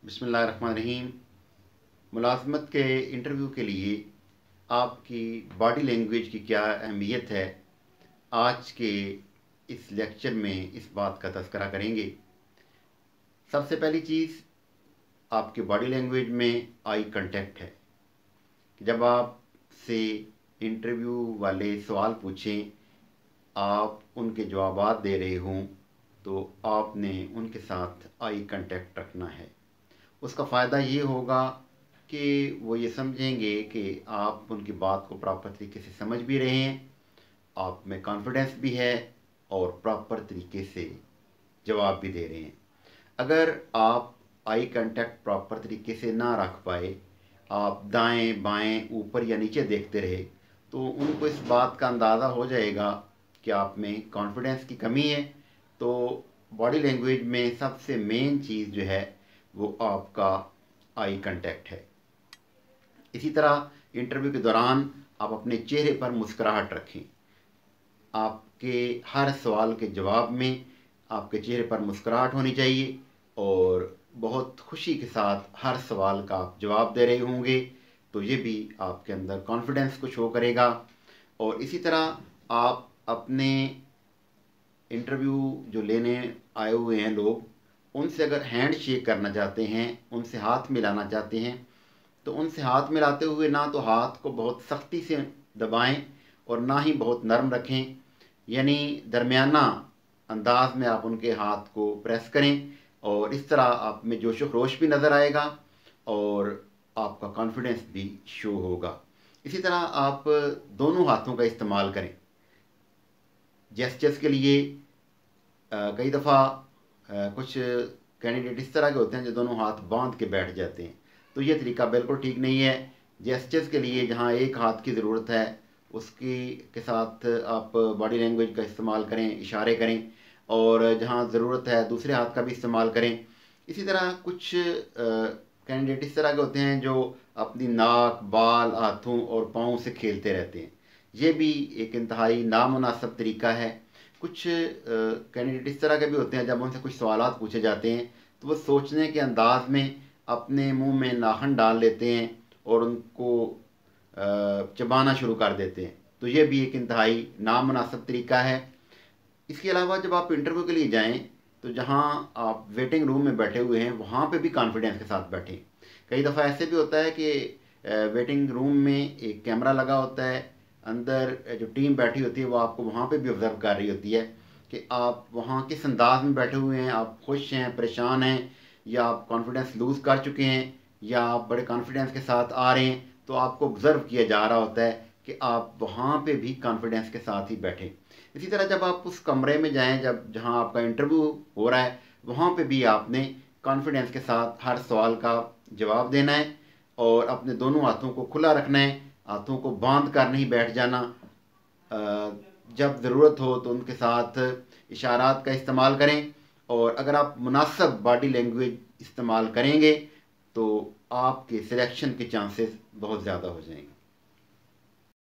बिस्मिल्लाहिर्रहमानिर्रहीम। मुलाज़मत के इंटरव्यू के लिए आपकी बॉडी लैंग्वेज की क्या अहमियत है, आज के इस लेक्चर में इस बात का तज़किरा करेंगे। सबसे पहली चीज़ आपकी बॉडी लैंग्वेज में आई कांटेक्ट है। जब आपसे इंटरव्यू वाले सवाल पूछें, आप उनके जवाबात दे रहे हों, तो आपने उनके साथ आई कांटेक्ट रखना है। उसका फ़ायदा ये होगा कि वो ये समझेंगे कि आप उनकी बात को प्रॉपर तरीके से समझ भी रहे हैं, आप में कॉन्फिडेंस भी है और प्रॉपर तरीके से जवाब भी दे रहे हैं। अगर आप आई कांटेक्ट प्रॉपर तरीके से ना रख पाए, आप दाएं बाएं ऊपर या नीचे देखते रहे, तो उनको इस बात का अंदाज़ा हो जाएगा कि आप में कॉन्फिडेंस की कमी है। तो बॉडी लैंग्वेज में सबसे मेन चीज़ जो है वो आपका आई कांटेक्ट है। इसी तरह इंटरव्यू के दौरान आप अपने चेहरे पर मुस्कुराहट रखें। आपके हर सवाल के जवाब में आपके चेहरे पर मुस्कुराहट होनी चाहिए और बहुत खुशी के साथ हर सवाल का आप जवाब दे रहे होंगे, तो ये भी आपके अंदर कॉन्फिडेंस को शो करेगा। और इसी तरह आप अपने इंटरव्यू जो लेने आए हुए हैं लोग, उनसे अगर हैंड शेक करना चाहते हैं, उनसे हाथ मिलाना चाहते हैं, तो उनसे हाथ मिलाते हुए ना तो हाथ को बहुत सख्ती से दबाएं और ना ही बहुत नरम रखें, यानी दरमियाना अंदाज में आप उनके हाथ को प्रेस करें। और इस तरह आप में जोश व खरोश भी नज़र आएगा और आपका कॉन्फिडेंस भी शो होगा। इसी तरह आप दोनों हाथों का इस्तेमाल करें। जेस्चर्स के लिए कई दफ़ा कुछ कैंडिडेट इस तरह के होते हैं जो दोनों हाथ बांध के बैठ जाते हैं, तो ये तरीका बिल्कुल ठीक नहीं है। जेस्चर्स के लिए जहाँ एक हाथ की ज़रूरत है, उसकी के साथ आप बॉडी लैंग्वेज का इस्तेमाल करें, इशारे करें, और जहाँ ज़रूरत है दूसरे हाथ का भी इस्तेमाल करें। इसी तरह कुछ कैंडिडेट इस तरह के होते हैं जो अपनी नाक, बाल, हाथों और पाँव से खेलते रहते हैं। ये भी एक इंतहाई नामुनासिब तरीका है। कुछ कैंडिडेट इस तरह के भी होते हैं, जब उनसे कुछ सवालात पूछे जाते हैं तो वो सोचने के अंदाज में अपने मुंह में नाखून डाल लेते हैं और उनको चबाना शुरू कर देते हैं, तो ये भी एक इंतहाई नामुनासिब तरीका है। इसके अलावा जब आप इंटरव्यू के लिए जाएं, तो जहां आप वेटिंग रूम में बैठे हुए हैं वहां पे भी कॉन्फिडेंस के साथ बैठें। कई दफ़ा ऐसे भी होता है कि वेटिंग रूम में एक कैमरा लगा होता है, अंदर जो टीम बैठी होती है वो आपको वहाँ पे भी ऑब्ज़र्व कर रही होती है कि आप वहाँ किस अंदाज में बैठे हुए हैं, आप खुश हैं, परेशान हैं, या आप कॉन्फिडेंस लूज़ कर चुके हैं, या आप बड़े कॉन्फिडेंस के साथ आ रहे हैं। तो आपको ऑब्ज़र्व किया जा रहा होता है कि आप वहाँ पे भी कॉन्फिडेंस के साथ ही बैठें। इसी तरह जब आप उस कमरे में जाएं जब जहाँ आपका इंटरव्यू हो रहा है, वहाँ पे भी आपने कॉन्फिडेंस के साथ हर सवाल का जवाब देना है और अपने दोनों हाथों को खुला रखना है, हाथों को बांध कर नहीं बैठ जाना। जब ज़रूरत हो तो उनके साथ इशारात का इस्तेमाल करें, और अगर आप मुनासिब बॉडी लैंग्वेज इस्तेमाल करेंगे तो आपके सिलेक्शन के चांसेस बहुत ज़्यादा हो जाएंगे।